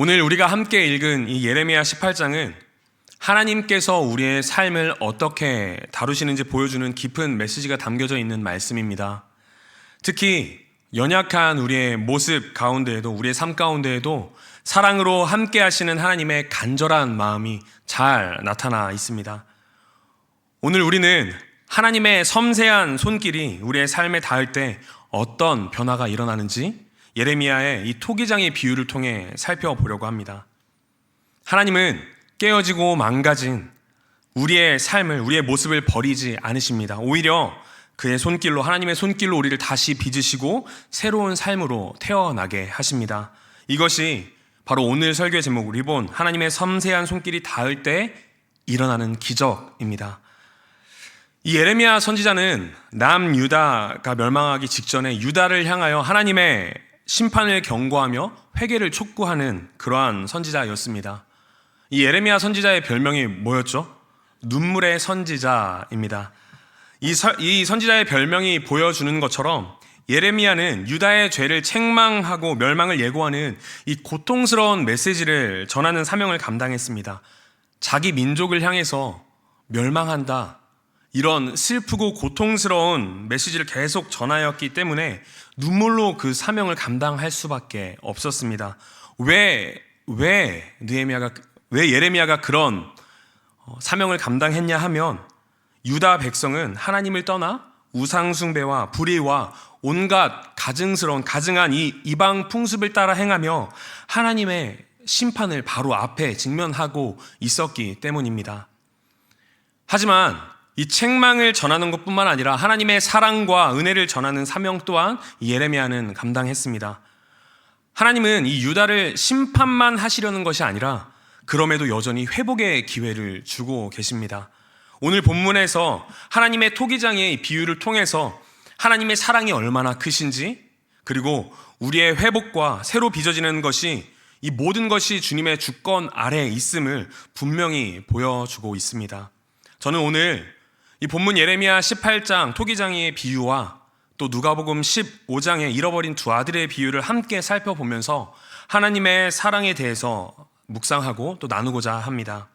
오늘 우리가 함께 읽은 이 예레미야 18장은 하나님께서 우리의 삶을 어떻게 다루시는지 보여주는 깊은 메시지가 담겨져 있는 말씀입니다. 특히 연약한 우리의 모습 가운데에도, 우리의 삶 가운데에도 사랑으로 함께 하시는 하나님의 간절한 마음이 잘 나타나 있습니다. 오늘 우리는 하나님의 섬세한 손길이 우리의 삶에 닿을 때 어떤 변화가 일어나는지 예레미야의 이 토기장의 비유를 통해 살펴보려고 합니다. 하나님은 깨어지고 망가진 우리의 삶을, 우리의 모습을 버리지 않으십니다. 오히려 그의 손길로, 하나님의 손길로 우리를 다시 빚으시고 새로운 삶으로 태어나게 하십니다. 이것이 바로 오늘 설교의 제목, 우리 본 하나님의 섬세한 손길이 닿을 때 일어나는 기적입니다. 이 예레미야 선지자는 남유다가 멸망하기 직전에 유다를 향하여 하나님의 심판을 경고하며 회개를 촉구하는 그러한 선지자였습니다. 이 예레미야 선지자의 별명이 뭐였죠? 눈물의 선지자입니다. 이 선지자의 별명이 보여주는 것처럼 예레미야는 유다의 죄를 책망하고 멸망을 예고하는 이 고통스러운 메시지를 전하는 사명을 감당했습니다. 자기 민족을 향해서 멸망한다, 이런 슬프고 고통스러운 메시지를 계속 전하였기 때문에 눈물로 그 사명을 감당할 수밖에 없었습니다. 왜 예레미야가 그런 사명을 감당했냐 하면, 유다 백성은 하나님을 떠나 우상숭배와 불의와 온갖 가증한 이 이방 풍습을 따라 행하며 하나님의 심판을 바로 앞에 직면하고 있었기 때문입니다. 하지만 이 책망을 전하는 것뿐만 아니라 하나님의 사랑과 은혜를 전하는 사명 또한 예레미야는 감당했습니다. 하나님은 이 유다를 심판만 하시려는 것이 아니라 그럼에도 여전히 회복의 기회를 주고 계십니다. 오늘 본문에서 하나님의 토기장의 비유를 통해서 하나님의 사랑이 얼마나 크신지, 그리고 우리의 회복과 새로 빚어지는 것이, 이 모든 것이 주님의 주권 아래에 있음을 분명히 보여주고 있습니다. 저는 오늘 이 본문 예레미야 18장 토기장의 비유와 또 누가복음 15장의 잃어버린 두 아들의 비유를 함께 살펴보면서 하나님의 사랑에 대해서 묵상하고 또 나누고자 합니다.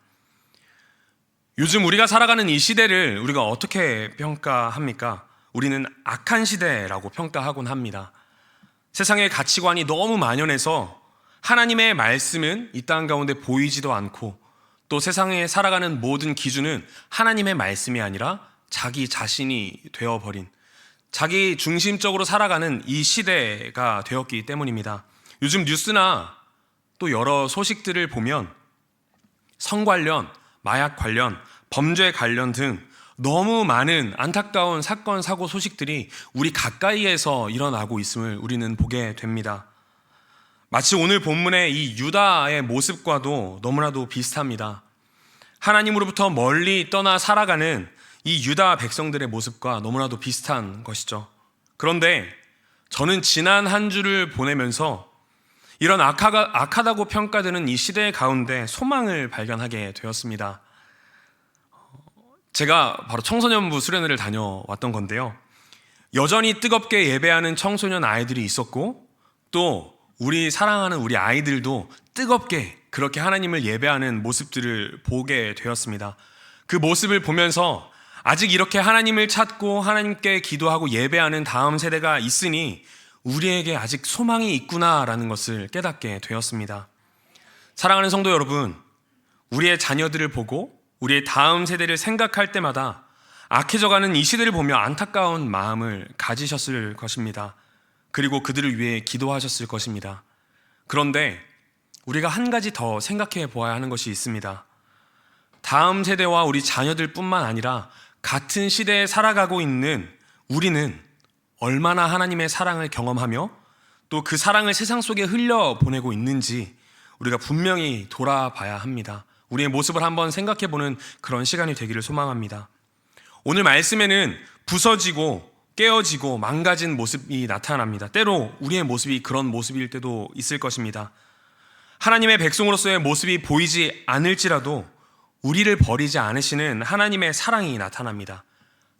요즘 우리가 살아가는 이 시대를 우리가 어떻게 평가합니까? 우리는 악한 시대라고 평가하곤 합니다. 세상의 가치관이 너무 만연해서 하나님의 말씀은 이 땅 가운데 보이지도 않고, 또 세상에 살아가는 모든 기준은 하나님의 말씀이 아니라 자기 자신이 되어버린, 자기 중심적으로 살아가는 이 시대가 되었기 때문입니다. 요즘 뉴스나 또 여러 소식들을 보면 성 관련, 마약 관련, 범죄 관련 등 너무 많은 안타까운 사건, 사고 소식들이 우리 가까이에서 일어나고 있음을 우리는 보게 됩니다. 마치 오늘 본문의 이 유다의 모습과도 너무나도 비슷합니다. 하나님으로부터 멀리 떠나 살아가는 이 유다 백성들의 모습과 너무나도 비슷한 것이죠. 그런데 저는 지난 한 주를 보내면서 이런 악하다고 평가되는 이 시대 가운데 소망을 발견하게 되었습니다. 제가 바로 청소년부 수련회를 다녀왔던 건데요. 여전히 뜨겁게 예배하는 청소년 아이들이 있었고, 또 우리 사랑하는 우리 아이들도 뜨겁게 그렇게 하나님을 예배하는 모습들을 보게 되었습니다. 그 모습을 보면서 아직 이렇게 하나님을 찾고 하나님께 기도하고 예배하는 다음 세대가 있으니 우리에게 아직 소망이 있구나라는 것을 깨닫게 되었습니다. 사랑하는 성도 여러분, 우리의 자녀들을 보고 우리의 다음 세대를 생각할 때마다 악해져가는 이 시대를 보며 안타까운 마음을 가지셨을 것입니다. 그리고 그들을 위해 기도하셨을 것입니다. 그런데 우리가 한 가지 더 생각해 보아야 하는 것이 있습니다. 다음 세대와 우리 자녀들 뿐만 아니라 같은 시대에 살아가고 있는 우리는 얼마나 하나님의 사랑을 경험하며 또 그 사랑을 세상 속에 흘려보내고 있는지 우리가 분명히 돌아봐야 합니다. 우리의 모습을 한번 생각해보는 그런 시간이 되기를 소망합니다. 오늘 말씀에는 부서지고 깨어지고 망가진 모습이 나타납니다. 때로 우리의 모습이 그런 모습일 때도 있을 것입니다. 하나님의 백성으로서의 모습이 보이지 않을지라도 우리를 버리지 않으시는 하나님의 사랑이 나타납니다.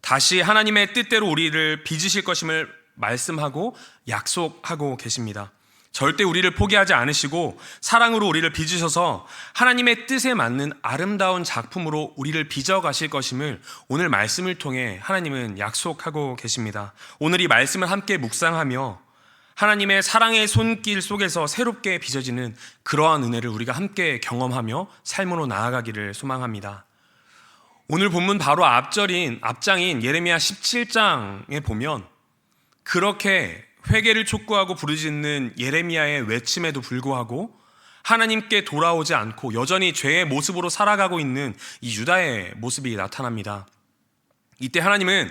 다시 하나님의 뜻대로 우리를 빚으실 것임을 말씀하고 약속하고 계십니다. 절대 우리를 포기하지 않으시고 사랑으로 우리를 빚으셔서 하나님의 뜻에 맞는 아름다운 작품으로 우리를 빚어가실 것임을 오늘 말씀을 통해 하나님은 약속하고 계십니다. 오늘 이 말씀을 함께 묵상하며 하나님의 사랑의 손길 속에서 새롭게 빚어지는 그러한 은혜를 우리가 함께 경험하며 삶으로 나아가기를 소망합니다. 오늘 본문 바로 앞장인 예레미야 17장에 보면 그렇게 회개를 촉구하고 부르짖는 예레미야의 외침에도 불구하고 하나님께 돌아오지 않고 여전히 죄의 모습으로 살아가고 있는 이 유다의 모습이 나타납니다. 이때 하나님은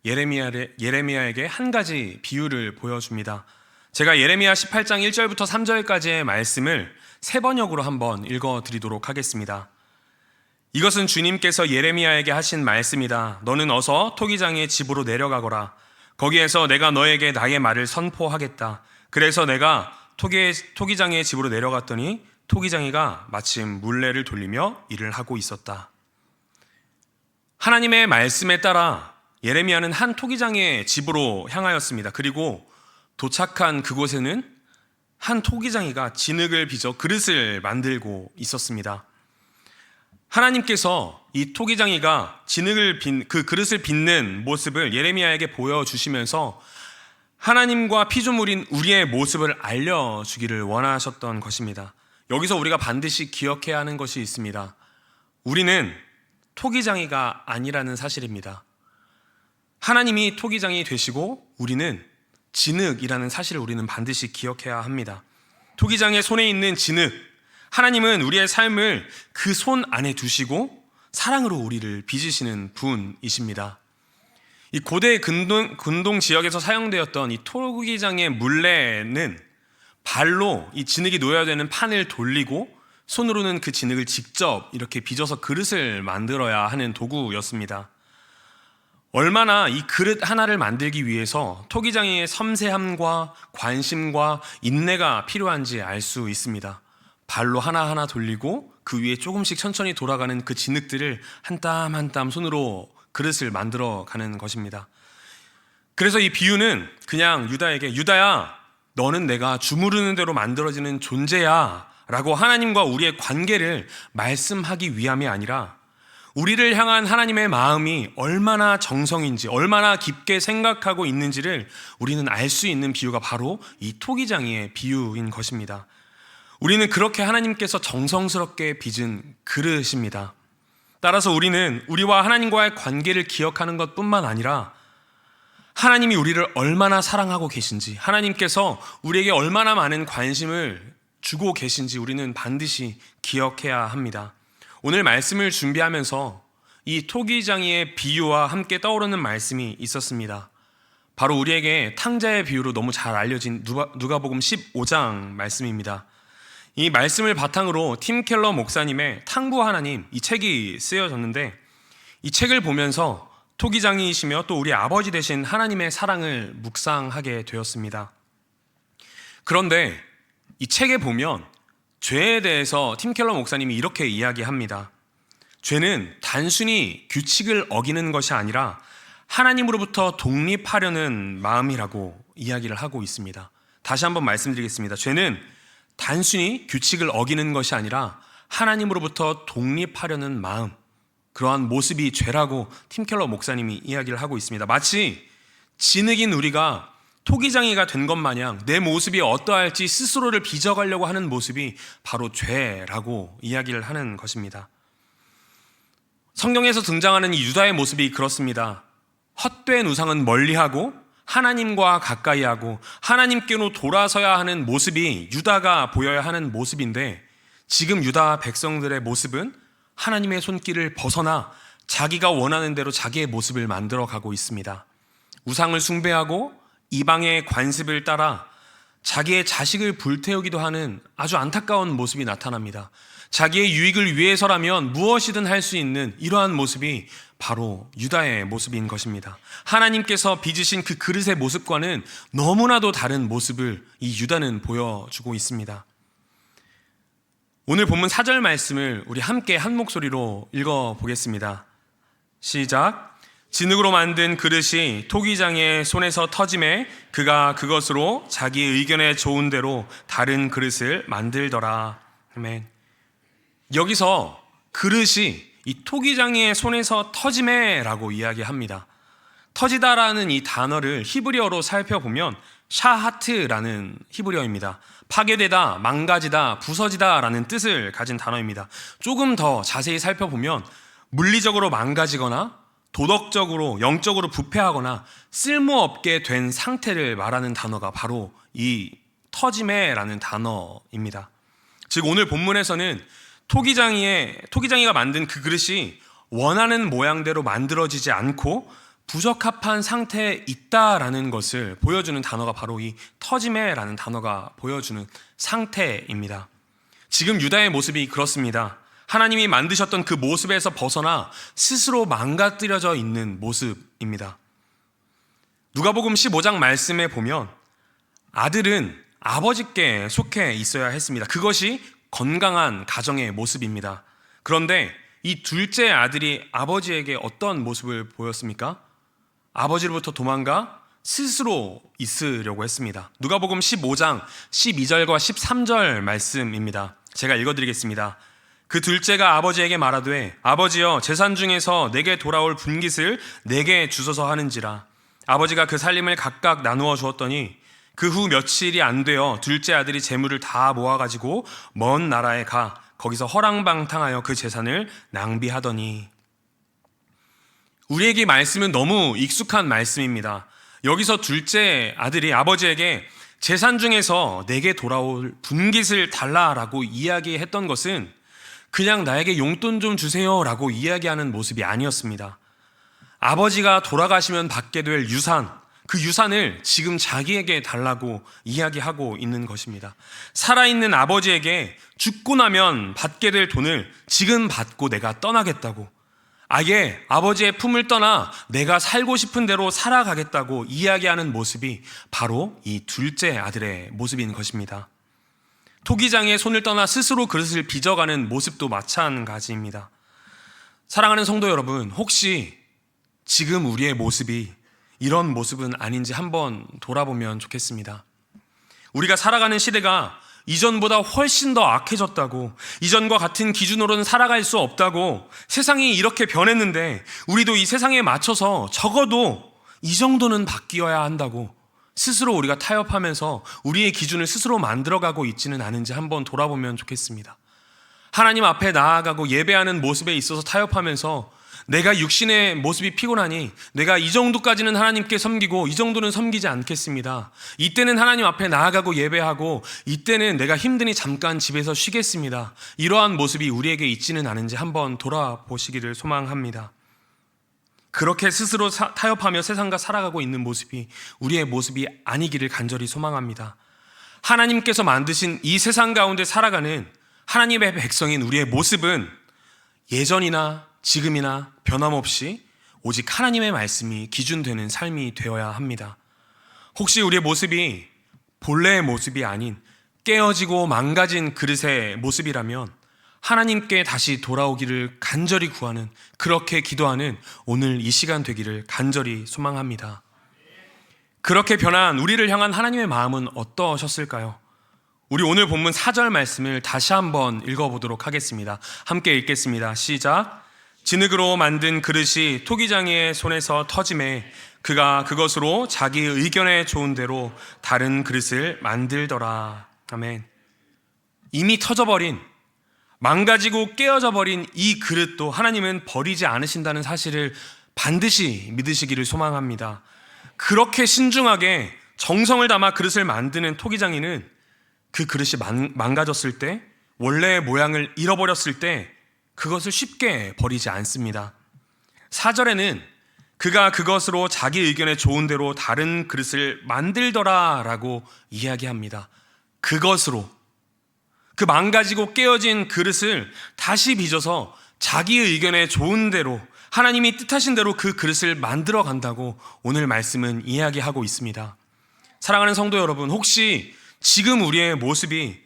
예레미야에게 한 가지 비유를 보여줍니다. 제가 예레미야 18장 1절부터 3절까지의 말씀을 세 번역으로 한번 읽어드리도록 하겠습니다. 이것은 주님께서 예레미야에게 하신 말씀이다. 너는 어서 토기장의 집으로 내려가거라. 거기에서 내가 너에게 나의 말을 선포하겠다. 그래서 내가 토기장의 집으로 내려갔더니 토기장이가 마침 물레를 돌리며 일을 하고 있었다. 하나님의 말씀에 따라 예레미야는 한 토기장의 집으로 향하였습니다. 그리고 도착한 그곳에는 한 토기장이가 진흙을 빚어 그릇을 만들고 있었습니다. 하나님께서 이 토기장이가 진흙을 그 그릇을 빚는 모습을 예레미야에게 보여주시면서 하나님과 피조물인 우리의 모습을 알려주기를 원하셨던 것입니다. 여기서 우리가 반드시 기억해야 하는 것이 있습니다. 우리는 토기장이가 아니라는 사실입니다. 하나님이 토기장이 되시고 우리는 진흙이라는 사실을 우리는 반드시 기억해야 합니다. 토기장의 손에 있는 진흙, 하나님은 우리의 삶을 그 손 안에 두시고 사랑으로 우리를 빚으시는 분이십니다. 이 고대 근동 지역에서 사용되었던 이 토기장의 물레는 발로 이 진흙이 놓여야 되는 판을 돌리고 손으로는 그 진흙을 직접 이렇게 빚어서 그릇을 만들어야 하는 도구였습니다. 얼마나 이 그릇 하나를 만들기 위해서 토기장의 섬세함과 관심과 인내가 필요한지 알 수 있습니다. 발로 하나하나 돌리고 그 위에 조금씩 천천히 돌아가는 그 진흙들을 한 땀 한 땀 손으로 그릇을 만들어 가는 것입니다. 그래서 이 비유는 그냥 유다에게 유다야, 너는 내가 주무르는 대로 만들어지는 존재야 라고 하나님과 우리의 관계를 말씀하기 위함이 아니라 우리를 향한 하나님의 마음이 얼마나 정성인지, 얼마나 깊게 생각하고 있는지를 우리는 알 수 있는 비유가 바로 이 토기장이의 비유인 것입니다. 우리는 그렇게 하나님께서 정성스럽게 빚은 그릇입니다. 따라서 우리는 우리와 하나님과의 관계를 기억하는 것뿐만 아니라 하나님이 우리를 얼마나 사랑하고 계신지, 하나님께서 우리에게 얼마나 많은 관심을 주고 계신지 우리는 반드시 기억해야 합니다. 오늘 말씀을 준비하면서 이 토기장이의 비유와 함께 떠오르는 말씀이 있었습니다. 바로 우리에게 탕자의 비유로 너무 잘 알려진 누가복음 15장 말씀입니다. 이 말씀을 바탕으로 팀 켈러 목사님의 탕부 하나님, 이 책이 쓰여졌는데 이 책을 보면서 토기장이시며 또 우리 아버지 되신 하나님의 사랑을 묵상하게 되었습니다. 그런데 이 책에 보면 죄에 대해서 팀 켈러 목사님이 이렇게 이야기합니다. 죄는 단순히 규칙을 어기는 것이 아니라 하나님으로부터 독립하려는 마음이라고 이야기를 하고 있습니다. 다시 한번 말씀드리겠습니다. 죄는 단순히 규칙을 어기는 것이 아니라 하나님으로부터 독립하려는 마음, 그러한 모습이 죄라고 팀 켈러 목사님이 이야기를 하고 있습니다. 마치 진흙인 우리가 토기장이가 된 것 마냥 내 모습이 어떠할지 스스로를 빚어가려고 하는 모습이 바로 죄라고 이야기를 하는 것입니다. 성경에서 등장하는 이 유다의 모습이 그렇습니다. 헛된 우상은 멀리하고 하나님과 가까이하고 하나님께로 돌아서야 하는 모습이 유다가 보여야 하는 모습인데 지금 유다 백성들의 모습은 하나님의 손길을 벗어나 자기가 원하는 대로 자기의 모습을 만들어가고 있습니다. 우상을 숭배하고 이방의 관습을 따라 자기의 자식을 불태우기도 하는 아주 안타까운 모습이 나타납니다. 자기의 유익을 위해서라면 무엇이든 할 수 있는 이러한 모습이 바로 유다의 모습인 것입니다. 하나님께서 빚으신 그 그릇의 모습과는 너무나도 다른 모습을 이 유다는 보여주고 있습니다. 오늘 본문 4절 말씀을 우리 함께 한 목소리로 읽어보겠습니다. 시작. 진흙으로 만든 그릇이 토기장의 손에서 터짐에 그가 그것으로 자기 의견에 좋은 대로 다른 그릇을 만들더라. 아멘. 여기서 그릇이 이 토기장의 손에서 터짐에라고 이야기합니다. 터지다라는 이 단어를 히브리어로 살펴보면 샤하트라는 히브리어입니다. 파괴되다, 망가지다, 부서지다라는 뜻을 가진 단어입니다. 조금 더 자세히 살펴보면 물리적으로 망가지거나 도덕적으로, 영적으로 부패하거나 쓸모없게 된 상태를 말하는 단어가 바로 이 터짐에라는 단어입니다. 즉 오늘 본문에서는 토기장이가 만든 그 그릇이 원하는 모양대로 만들어지지 않고 부적합한 상태에 있다라는 것을 보여주는 단어가 바로 이 터짐에라는 단어가 보여주는 상태입니다. 지금 유다의 모습이 그렇습니다. 하나님이 만드셨던 그 모습에서 벗어나 스스로 망가뜨려져 있는 모습입니다. 누가복음 15장 말씀에 보면 아들은 아버지께 속해 있어야 했습니다. 그것이 건강한 가정의 모습입니다. 그런데 이 둘째 아들이 아버지에게 어떤 모습을 보였습니까? 아버지로부터 도망가 스스로 있으려고 했습니다. 누가복음 15장 12절과 13절 말씀입니다. 제가 읽어드리겠습니다. 그 둘째가 아버지에게 말하되 아버지여 재산 중에서 내게 돌아올 분깃을 내게 주소서 하는지라. 아버지가 그 살림을 각각 나누어 주었더니 그 후 며칠이 안 되어 둘째 아들이 재물을 다 모아가지고 먼 나라에 가 거기서 허랑방탕하여 그 재산을 낭비하더니. 우리에게 말씀은 너무 익숙한 말씀입니다. 여기서 둘째 아들이 아버지에게 재산 중에서 내게 돌아올 분깃을 달라라고 이야기했던 것은 그냥 나에게 용돈 좀 주세요 라고 이야기하는 모습이 아니었습니다. 아버지가 돌아가시면 받게 될 유산, 그 유산을 지금 자기에게 달라고 이야기하고 있는 것입니다. 살아있는 아버지에게 죽고 나면 받게 될 돈을 지금 받고 내가 떠나겠다고, 아예 아버지의 품을 떠나 내가 살고 싶은 대로 살아가겠다고 이야기하는 모습이 바로 이 둘째 아들의 모습인 것입니다. 토기장의 손을 떠나 스스로 그릇을 빚어가는 모습도 마찬가지입니다. 사랑하는 성도 여러분, 혹시 지금 우리의 모습이 이런 모습은 아닌지 한번 돌아보면 좋겠습니다. 우리가 살아가는 시대가 이전보다 훨씬 더 악해졌다고, 이전과 같은 기준으로는 살아갈 수 없다고, 세상이 이렇게 변했는데 우리도 이 세상에 맞춰서 적어도 이 정도는 바뀌어야 한다고 스스로 우리가 타협하면서 우리의 기준을 스스로 만들어가고 있지는 않은지 한번 돌아보면 좋겠습니다. 하나님 앞에 나아가고 예배하는 모습에 있어서 타협하면서 내가 육신의 모습이 피곤하니 내가 이 정도까지는 하나님께 섬기고 이 정도는 섬기지 않겠습니다. 이때는 하나님 앞에 나아가고 예배하고 이때는 내가 힘드니 잠깐 집에서 쉬겠습니다. 이러한 모습이 우리에게 있지는 않은지 한번 돌아보시기를 소망합니다. 그렇게 스스로 타협하며 세상과 살아가고 있는 모습이 우리의 모습이 아니기를 간절히 소망합니다. 하나님께서 만드신 이 세상 가운데 살아가는 하나님의 백성인 우리의 모습은 예전이나 지금이나 변함없이 오직 하나님의 말씀이 기준되는 삶이 되어야 합니다. 혹시 우리의 모습이 본래의 모습이 아닌 깨어지고 망가진 그릇의 모습이라면 하나님께 다시 돌아오기를 간절히 구하는, 그렇게 기도하는 오늘 이 시간 되기를 간절히 소망합니다. 그렇게 변한 우리를 향한 하나님의 마음은 어떠셨을까요? 우리 오늘 본문 4절 말씀을 다시 한번 읽어보도록 하겠습니다. 함께 읽겠습니다. 시작. 진흙으로 만든 그릇이 토기장의 손에서 터짐에 그가 그것으로 자기 의견에 좋은 대로 다른 그릇을 만들더라. 아멘. 이미 터져버린, 망가지고 깨어져 버린 이 그릇도 하나님은 버리지 않으신다는 사실을 반드시 믿으시기를 소망합니다. 그렇게 신중하게 정성을 담아 그릇을 만드는 토기장이는 그 그릇이 망가졌을 때, 원래의 모양을 잃어버렸을 때 그것을 쉽게 버리지 않습니다. 4절에는 그가 그것으로 자기 의견에 좋은 대로 다른 그릇을 만들더라 라고 이야기합니다. 그것으로, 그 망가지고 깨어진 그릇을 다시 빚어서 자기 의견에 좋은 대로, 하나님이 뜻하신 대로 그 그릇을 만들어 간다고 오늘 말씀은 이야기하고 있습니다. 사랑하는 성도 여러분, 혹시 지금 우리의 모습이,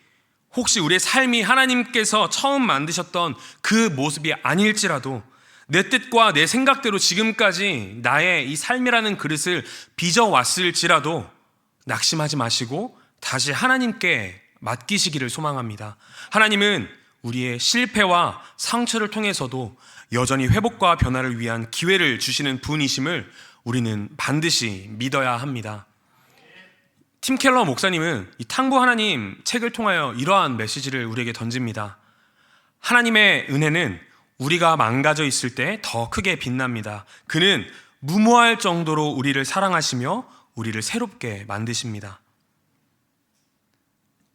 혹시 우리의 삶이 하나님께서 처음 만드셨던 그 모습이 아닐지라도 내 뜻과 내 생각대로 지금까지 나의 이 삶이라는 그릇을 빚어왔을지라도 낙심하지 마시고 다시 하나님께 맡기시기를 소망합니다. 하나님은 우리의 실패와 상처를 통해서도 여전히 회복과 변화를 위한 기회를 주시는 분이심을 우리는 반드시 믿어야 합니다. 팀 켈러 목사님은 이 탕구 하나님 책을 통하여 이러한 메시지를 우리에게 던집니다. 하나님의 은혜는 우리가 망가져 있을 때 더 크게 빛납니다. 그는 무모할 정도로 우리를 사랑하시며 우리를 새롭게 만드십니다.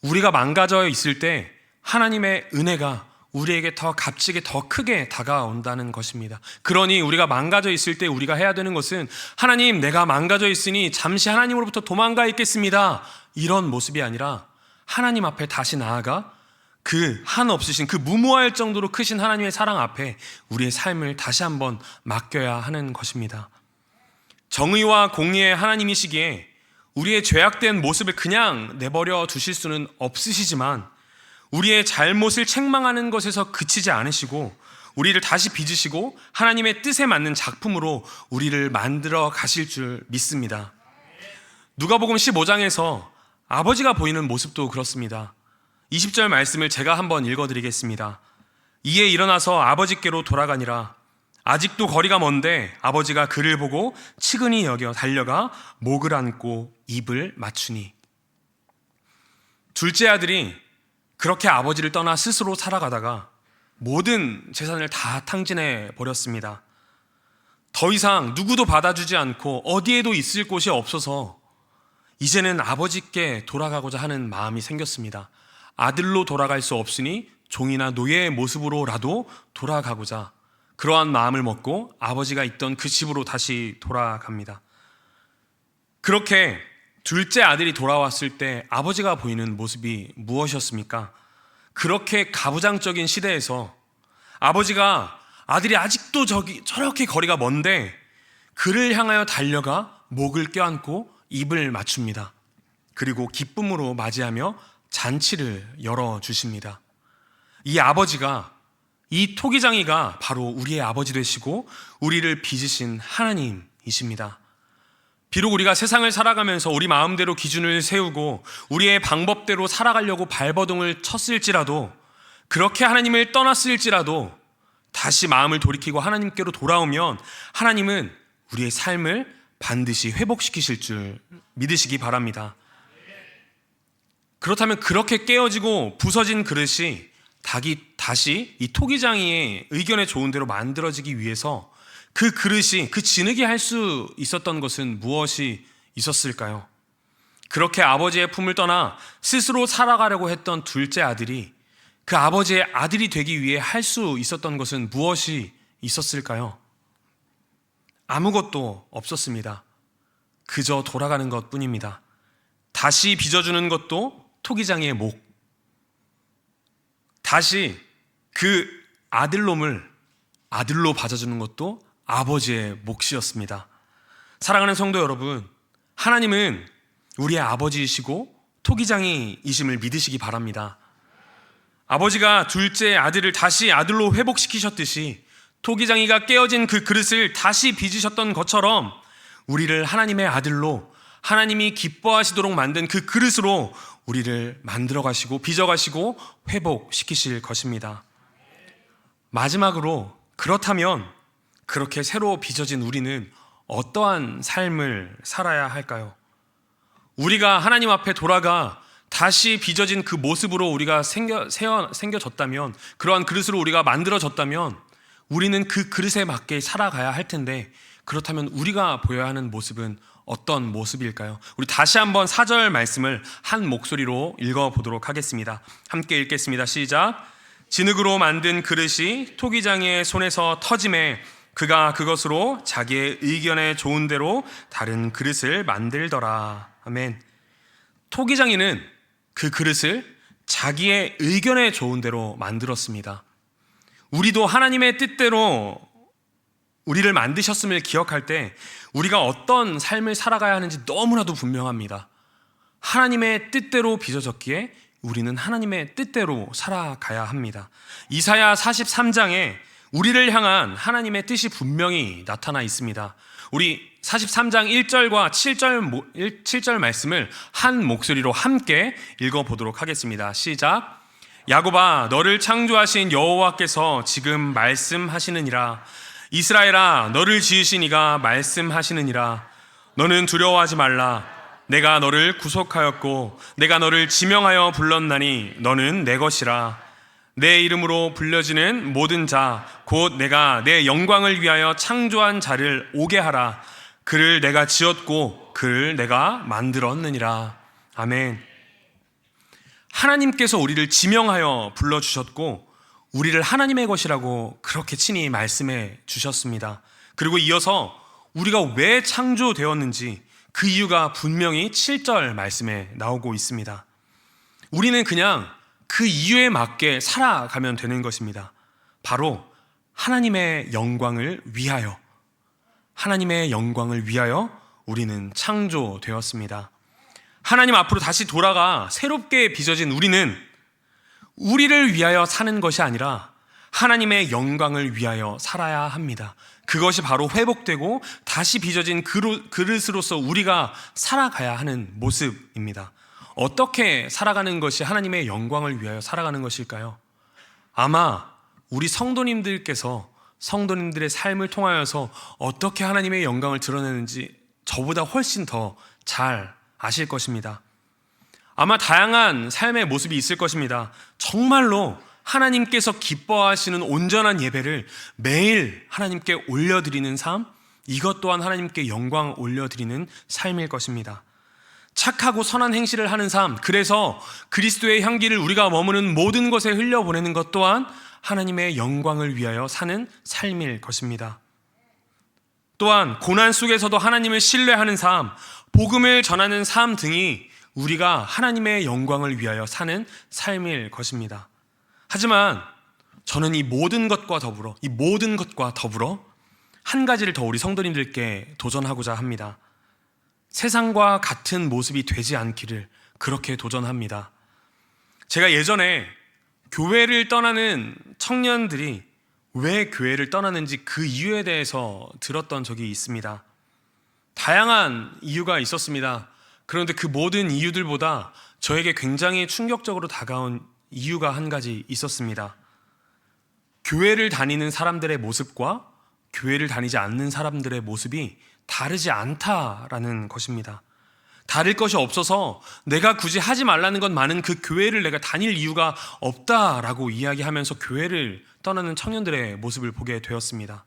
우리가 망가져 있을 때 하나님의 은혜가 우리에게 더 값지게 더 크게 다가온다는 것입니다. 그러니 우리가 망가져 있을 때 우리가 해야 되는 것은 하나님, 내가 망가져 있으니 잠시 하나님으로부터 도망가 있겠습니다, 이런 모습이 아니라 하나님 앞에 다시 나아가 그 한없으신, 그 무모할 정도로 크신 하나님의 사랑 앞에 우리의 삶을 다시 한번 맡겨야 하는 것입니다. 정의와 공의의 하나님이시기에 우리의 죄악된 모습을 그냥 내버려 두실 수는 없으시지만 우리의 잘못을 책망하는 것에서 그치지 않으시고 우리를 다시 빚으시고 하나님의 뜻에 맞는 작품으로 우리를 만들어 가실 줄 믿습니다. 누가복음 15장에서 아버지가 보이는 모습도 그렇습니다. 20절 말씀을 제가 한번 읽어드리겠습니다. 이에 일어나서 아버지께로 돌아가니라. 아직도 거리가 먼데 아버지가 그를 보고 측은히 여겨 달려가 목을 안고 입을 맞추니. 둘째 아들이 그렇게 아버지를 떠나 스스로 살아가다가 모든 재산을 다 탕진해 버렸습니다. 더 이상 누구도 받아주지 않고 어디에도 있을 곳이 없어서 이제는 아버지께 돌아가고자 하는 마음이 생겼습니다. 아들로 돌아갈 수 없으니 종이나 노예의 모습으로라도 돌아가고자 그러한 마음을 먹고 아버지가 있던 그 집으로 다시 돌아갑니다. 그렇게 둘째 아들이 돌아왔을 때 아버지가 보이는 모습이 무엇이었습니까? 그렇게 가부장적인 시대에서 아버지가 아들이 아직도 저렇게 거리가 먼데 그를 향하여 달려가 목을 껴안고 입을 맞춥니다. 그리고 기쁨으로 맞이하며 잔치를 열어주십니다. 이 아버지가, 이 토기장이가 바로 우리의 아버지 되시고 우리를 빚으신 하나님이십니다. 비록 우리가 세상을 살아가면서 우리 마음대로 기준을 세우고 우리의 방법대로 살아가려고 발버둥을 쳤을지라도, 그렇게 하나님을 떠났을지라도 다시 마음을 돌이키고 하나님께로 돌아오면 하나님은 우리의 삶을 반드시 회복시키실 줄 믿으시기 바랍니다. 그렇다면 그렇게 깨어지고 부서진 그릇이 다시 이 토기장이의 의견에 좋은 대로 만들어지기 위해서 그 그릇이, 그 진흙이 할 수 있었던 것은 무엇이 있었을까요? 그렇게 아버지의 품을 떠나 스스로 살아가려고 했던 둘째 아들이 그 아버지의 아들이 되기 위해 할 수 있었던 것은 무엇이 있었을까요? 아무것도 없었습니다. 그저 돌아가는 것 뿐입니다. 다시 빚어주는 것도 토기장의 목, 다시 그 아들놈을 아들로 받아주는 것도 아버지의 몫이었습니다. 사랑하는 성도 여러분, 하나님은 우리의 아버지이시고 토기장이이심을 믿으시기 바랍니다. 아버지가 둘째 아들을 다시 아들로 회복시키셨듯이 토기장이가 깨어진 그 그릇을 다시 빚으셨던 것처럼 우리를 하나님의 아들로, 하나님이 기뻐하시도록 만든 그 그릇으로 우리를 만들어 가시고 빚어 가시고 회복시키실 것입니다. 마지막으로, 그렇다면 그렇게 새로 빚어진 우리는 어떠한 삶을 살아야 할까요? 우리가 하나님 앞에 돌아가 다시 빚어진 그 모습으로 우리가 생겨졌다면, 그러한 그릇으로 우리가 만들어졌다면 우리는 그 그릇에 맞게 살아가야 할 텐데, 그렇다면 우리가 보여야 하는 모습은 어떤 모습일까요? 우리 다시 한번 4절 말씀을 한 목소리로 읽어보도록 하겠습니다. 함께 읽겠습니다. 시작. 진흙으로 만든 그릇이 토기장이의 손에서 터짐에 그가 그것으로 자기의 의견에 좋은 대로 다른 그릇을 만들더라. 아멘. 토기장이는 그 그릇을 자기의 의견에 좋은 대로 만들었습니다. 우리도 하나님의 뜻대로 우리를 만드셨음을 기억할 때 우리가 어떤 삶을 살아가야 하는지 너무나도 분명합니다. 하나님의 뜻대로 빚어졌기에 우리는 하나님의 뜻대로 살아가야 합니다. 이사야 43장에 우리를 향한 하나님의 뜻이 분명히 나타나 있습니다. 우리 43장 1절과 7절 말씀을 한 목소리로 함께 읽어보도록 하겠습니다. 시작. 야곱아, 너를 창조하신 여호와께서 지금 말씀하시느니라. 이스라엘아, 너를 지으신 이가 말씀하시느니라. 너는 두려워하지 말라. 내가 너를 구속하였고 내가 너를 지명하여 불렀나니 너는 내 것이라. 내 이름으로 불려지는 모든 자 곧 내가 내 영광을 위하여 창조한 자를 오게 하라. 그를 내가 지었고 그를 내가 만들었느니라. 아멘. 하나님께서 우리를 지명하여 불러주셨고 우리를 하나님의 것이라고 그렇게 친히 말씀해 주셨습니다. 그리고 이어서 우리가 왜 창조되었는지 그 이유가 분명히 7절 말씀에 나오고 있습니다. 우리는 그냥 그 이유에 맞게 살아가면 되는 것입니다. 바로 하나님의 영광을 위하여, 하나님의 영광을 위하여 우리는 창조되었습니다. 하나님 앞으로 다시 돌아가 새롭게 빚어진 우리는 우리를 위하여 사는 것이 아니라 하나님의 영광을 위하여 살아야 합니다. 그것이 바로 회복되고 다시 빚어진 그릇으로서 우리가 살아가야 하는 모습입니다. 어떻게 살아가는 것이 하나님의 영광을 위하여 살아가는 것일까요? 아마 우리 성도님들께서 성도님들의 삶을 통하여서 어떻게 하나님의 영광을 드러내는지 저보다 훨씬 더 잘 아실 것입니다. 아마 다양한 삶의 모습이 있을 것입니다. 정말로 하나님께서 기뻐하시는 온전한 예배를 매일 하나님께 올려드리는 삶, 이것 또한 하나님께 영광 올려드리는 삶일 것입니다. 착하고 선한 행실을 하는 삶, 그래서 그리스도의 향기를 우리가 머무는 모든 곳에 흘려보내는 것 또한 하나님의 영광을 위하여 사는 삶일 것입니다. 또한 고난 속에서도 하나님을 신뢰하는 삶, 복음을 전하는 삶 등이 우리가 하나님의 영광을 위하여 사는 삶일 것입니다. 하지만 저는 이 모든 것과 더불어 한 가지를 더 우리 성도님들께 도전하고자 합니다. 세상과 같은 모습이 되지 않기를 그렇게 도전합니다. 제가 예전에 교회를 떠나는 청년들이 왜 교회를 떠나는지 그 이유에 대해서 들었던 적이 있습니다. 다양한 이유가 있었습니다. 그런데 그 모든 이유들보다 저에게 굉장히 충격적으로 다가온 이유가 한 가지 있었습니다. 교회를 다니는 사람들의 모습과 교회를 다니지 않는 사람들의 모습이 다르지 않다라는 것입니다. 다를 것이 없어서 내가 굳이 하지 말라는 건 많은 그 교회를 내가 다닐 이유가 없다라고 이야기하면서 교회를 떠나는 청년들의 모습을 보게 되었습니다.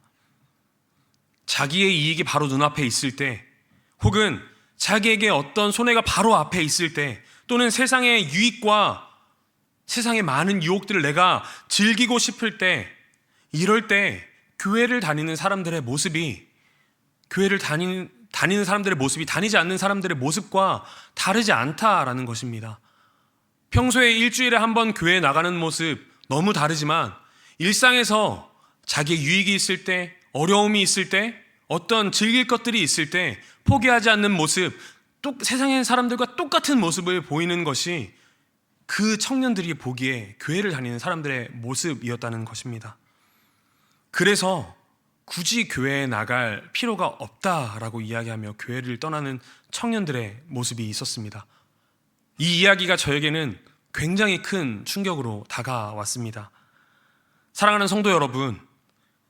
자기의 이익이 바로 눈앞에 있을 때, 혹은 자기에게 어떤 손해가 바로 앞에 있을 때, 또는 세상의 유익과 세상의 많은 유혹들을 내가 즐기고 싶을 때, 이럴 때 교회를 다니는 사람들의 모습이 다니는 사람들의 모습이 다니지 않는 사람들의 모습과 다르지 않다라는 것입니다. 평소에 일주일에 한 번 교회에 나가는 모습 너무 다르지만 일상에서 자기의 유익이 있을 때, 어려움이 있을 때, 어떤 즐길 것들이 있을 때 포기하지 않는 모습, 세상의 사람들과 똑같은 모습을 보이는 것이 그 청년들이 보기에 교회를 다니는 사람들의 모습이었다는 것입니다. 그래서 굳이 교회에 나갈 필요가 없다라고 이야기하며 교회를 떠나는 청년들의 모습이 있었습니다. 이 이야기가 저에게는 굉장히 큰 충격으로 다가왔습니다. 사랑하는 성도 여러분,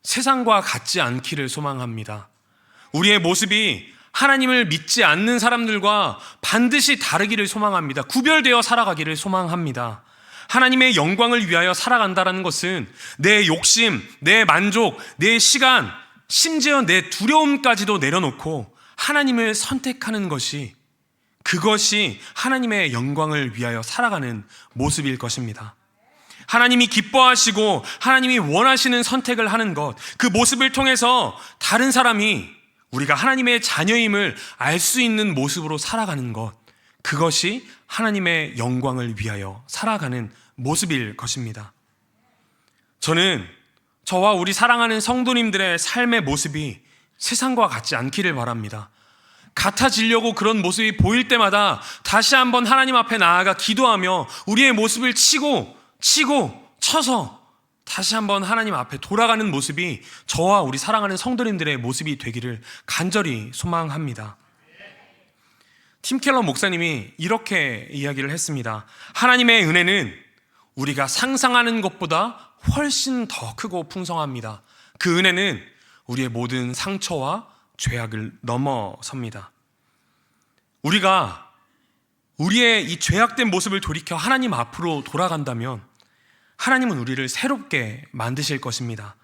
세상과 같지 않기를 소망합니다. 우리의 모습이 하나님을 믿지 않는 사람들과 반드시 다르기를 소망합니다. 구별되어 살아가기를 소망합니다. 하나님의 영광을 위하여 살아간다는 것은 내 욕심, 내 만족, 내 시간, 심지어 내 두려움까지도 내려놓고 하나님을 선택하는 것이, 그것이 하나님의 영광을 위하여 살아가는 모습일 것입니다. 하나님이 기뻐하시고 하나님이 원하시는 선택을 하는 것, 그 모습을 통해서 다른 사람이 우리가 하나님의 자녀임을 알 수 있는 모습으로 살아가는 것, 그것이 하나님의 영광을 위하여 살아가는 모습일 것입니다. 저는 저와 우리 사랑하는 성도님들의 삶의 모습이 세상과 같지 않기를 바랍니다. 같아지려고 그런 모습이 보일 때마다 다시 한번 하나님 앞에 나아가 기도하며 우리의 모습을 치고 쳐서 다시 한번 하나님 앞에 돌아가는 모습이 저와 우리 사랑하는 성도님들의 모습이 되기를 간절히 소망합니다. 팀 켈러 목사님이 이렇게 이야기를 했습니다. 하나님의 은혜는 우리가 상상하는 것보다 훨씬 더 크고 풍성합니다. 그 은혜는 우리의 모든 상처와 죄악을 넘어섭니다. 우리가 우리의 이 죄악된 모습을 돌이켜 하나님 앞으로 돌아간다면 하나님은 우리를 새롭게 만드실 것입니다.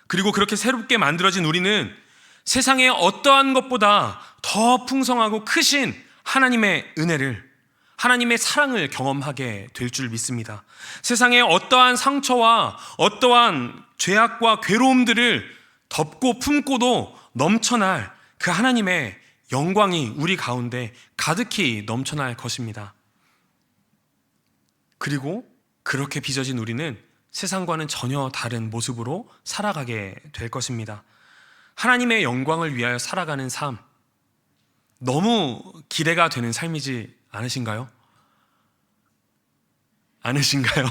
그리고 그렇게 새롭게 만들어진 우리는 세상의 어떠한 것보다 더 풍성하고 크신 하나님의 은혜를, 하나님의 사랑을 경험하게 될 줄 믿습니다. 세상의 어떠한 상처와 어떠한 죄악과 괴로움들을 덮고 품고도 넘쳐날 그 하나님의 영광이 우리 가운데 가득히 넘쳐날 것입니다. 그리고 그렇게 빚어진 우리는 세상과는 전혀 다른 모습으로 살아가게 될 것입니다. 하나님의 영광을 위하여 살아가는 삶, 너무 기대가 되는 삶이지 않으신가요? 않으신가요?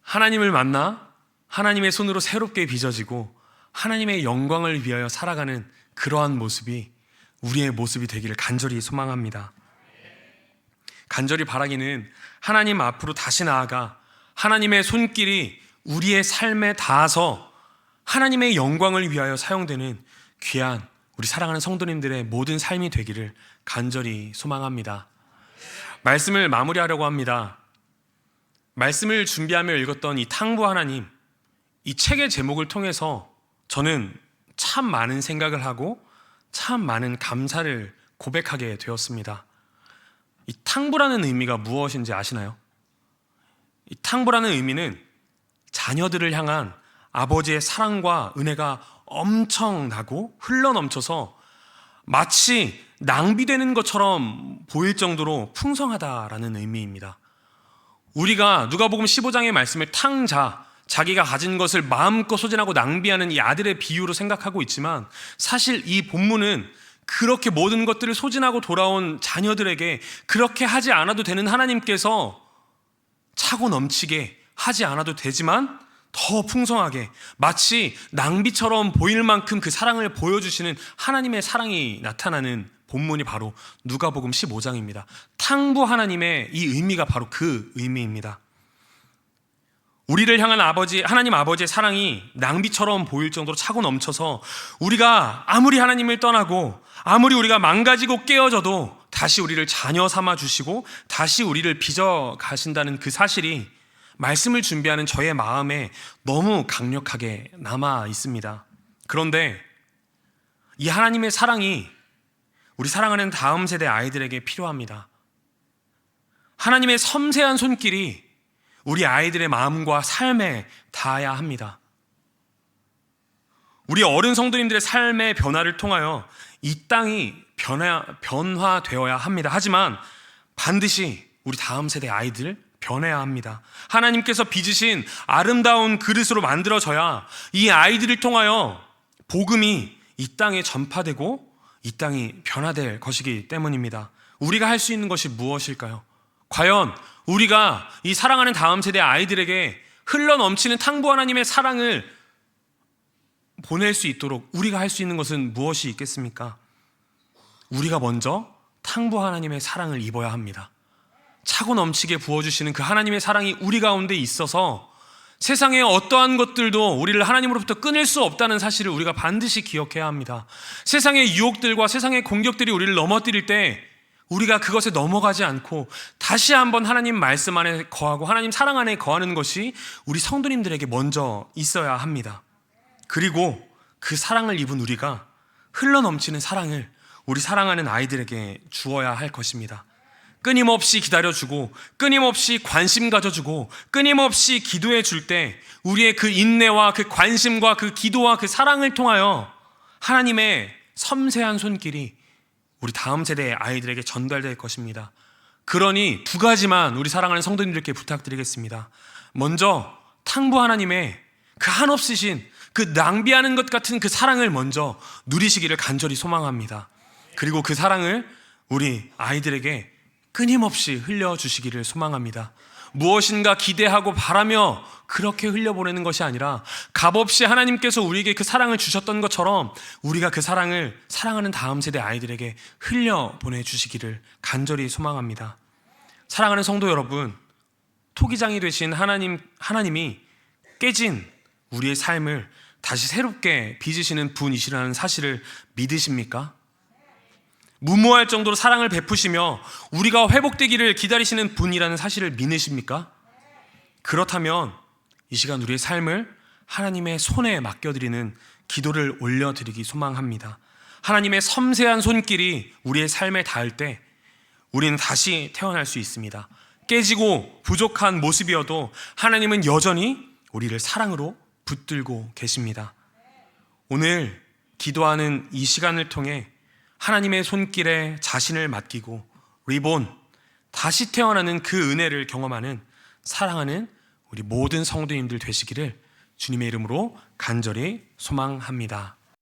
하나님을 만나 하나님의 손으로 새롭게 빚어지고 하나님의 영광을 위하여 살아가는 그러한 모습이 우리의 모습이 되기를 간절히 소망합니다. 간절히 바라기는 하나님 앞으로 다시 나아가 하나님의 손길이 우리의 삶에 닿아서 하나님의 영광을 위하여 사용되는 귀한 우리 사랑하는 성도님들의 모든 삶이 되기를 간절히 소망합니다. 말씀을 마무리하려고 합니다. 말씀을 준비하며 읽었던 이 탕부 하나님, 이 책의 제목을 통해서 저는 참 많은 생각을 하고 참 많은 감사를 고백하게 되었습니다. 이 탕부라는 의미가 무엇인지 아시나요? 이 탕부라는 의미는 자녀들을 향한 아버지의 사랑과 은혜가 엄청나고 흘러넘쳐서 마치 낭비되는 것처럼 보일 정도로 풍성하다라는 의미입니다. 우리가 누가복음 15장의 말씀을 탕자, 자기가 가진 것을 마음껏 소진하고 낭비하는 이 아들의 비유로 생각하고 있지만 사실 이 본문은 그렇게 모든 것들을 소진하고 돌아온 자녀들에게 그렇게 하지 않아도 되는 하나님께서 차고 넘치게 하지 않아도 되지만 더 풍성하게 마치 낭비처럼 보일 만큼 그 사랑을 보여주시는 하나님의 사랑이 나타나는 본문이 바로 누가복음 15장입니다. 탕부 하나님의 이 의미가 바로 그 의미입니다. 우리를 향한 하나님 아버지의 사랑이 낭비처럼 보일 정도로 차고 넘쳐서 우리가 아무리 하나님을 떠나고 아무리 우리가 망가지고 깨어져도 다시 우리를 자녀 삼아 주시고 다시 우리를 빚어 가신다는 그 사실이 말씀을 준비하는 저의 마음에 너무 강력하게 남아 있습니다. 그런데 이 하나님의 사랑이 우리 사랑하는 다음 세대 아이들에게 필요합니다. 하나님의 섬세한 손길이 우리 아이들의 마음과 삶에 닿아야 합니다. 우리 어른 성도님들의 삶의 변화를 통하여 이 땅이 변화되어야 합니다. 하지만 반드시 우리 다음 세대 아이들 변해야 합니다. 하나님께서 빚으신 아름다운 그릇으로 만들어져야 이 아이들을 통하여 복음이 이 땅에 전파되고 이 땅이 변화될 것이기 때문입니다. 우리가 할 수 있는 것이 무엇일까요? 과연 우리가 이 사랑하는 다음 세대 아이들에게 흘러넘치는 탕부 하나님의 사랑을 보낼 수 있도록 우리가 할 수 있는 것은 무엇이 있겠습니까? 우리가 먼저 탕부 하나님의 사랑을 입어야 합니다. 차고 넘치게 부어주시는 그 하나님의 사랑이 우리 가운데 있어서 세상의 어떠한 것들도 우리를 하나님으로부터 끊을 수 없다는 사실을 우리가 반드시 기억해야 합니다. 세상의 유혹들과 세상의 공격들이 우리를 넘어뜨릴 때 우리가 그것에 넘어가지 않고 다시 한번 하나님 말씀 안에 거하고 하나님 사랑 안에 거하는 것이 우리 성도님들에게 먼저 있어야 합니다. 그리고 그 사랑을 입은 우리가 흘러넘치는 사랑을 우리 사랑하는 아이들에게 주어야 할 것입니다. 끊임없이 기다려주고 끊임없이 관심 가져주고 끊임없이 기도해 줄 때 우리의 그 인내와 그 관심과 그 기도와 그 사랑을 통하여 하나님의 섬세한 손길이 우리 다음 세대의 아이들에게 전달될 것입니다. 그러니 두 가지만 우리 사랑하는 성도님들께 부탁드리겠습니다. 먼저 탕부 하나님의 그 한없으신 그 낭비하는 것 같은 그 사랑을 먼저 누리시기를 간절히 소망합니다. 그리고 그 사랑을 우리 아이들에게 끊임없이 흘려주시기를 소망합니다. 무엇인가 기대하고 바라며 그렇게 흘려보내는 것이 아니라 값없이 하나님께서 우리에게 그 사랑을 주셨던 것처럼 우리가 그 사랑을 사랑하는 다음 세대 아이들에게 흘려보내주시기를 간절히 소망합니다. 사랑하는 성도 여러분, 토기장이 되신 하나님이 깨진 우리의 삶을 다시 새롭게 빚으시는 분이시라는 사실을 믿으십니까? 무모할 정도로 사랑을 베푸시며 우리가 회복되기를 기다리시는 분이라는 사실을 믿으십니까? 그렇다면 이 시간 우리의 삶을 하나님의 손에 맡겨드리는 기도를 올려드리기 소망합니다. 하나님의 섬세한 손길이 우리의 삶에 닿을 때 우리는 다시 태어날 수 있습니다. 깨지고 부족한 모습이어도 하나님은 여전히 우리를 사랑으로 붙들고 계십니다. 오늘 기도하는 이 시간을 통해 하나님의 손길에 자신을 맡기고 리본, 다시 태어나는 그 은혜를 경험하는 사랑하는 우리 모든 성도님들 되시기를 주님의 이름으로 간절히 소망합니다.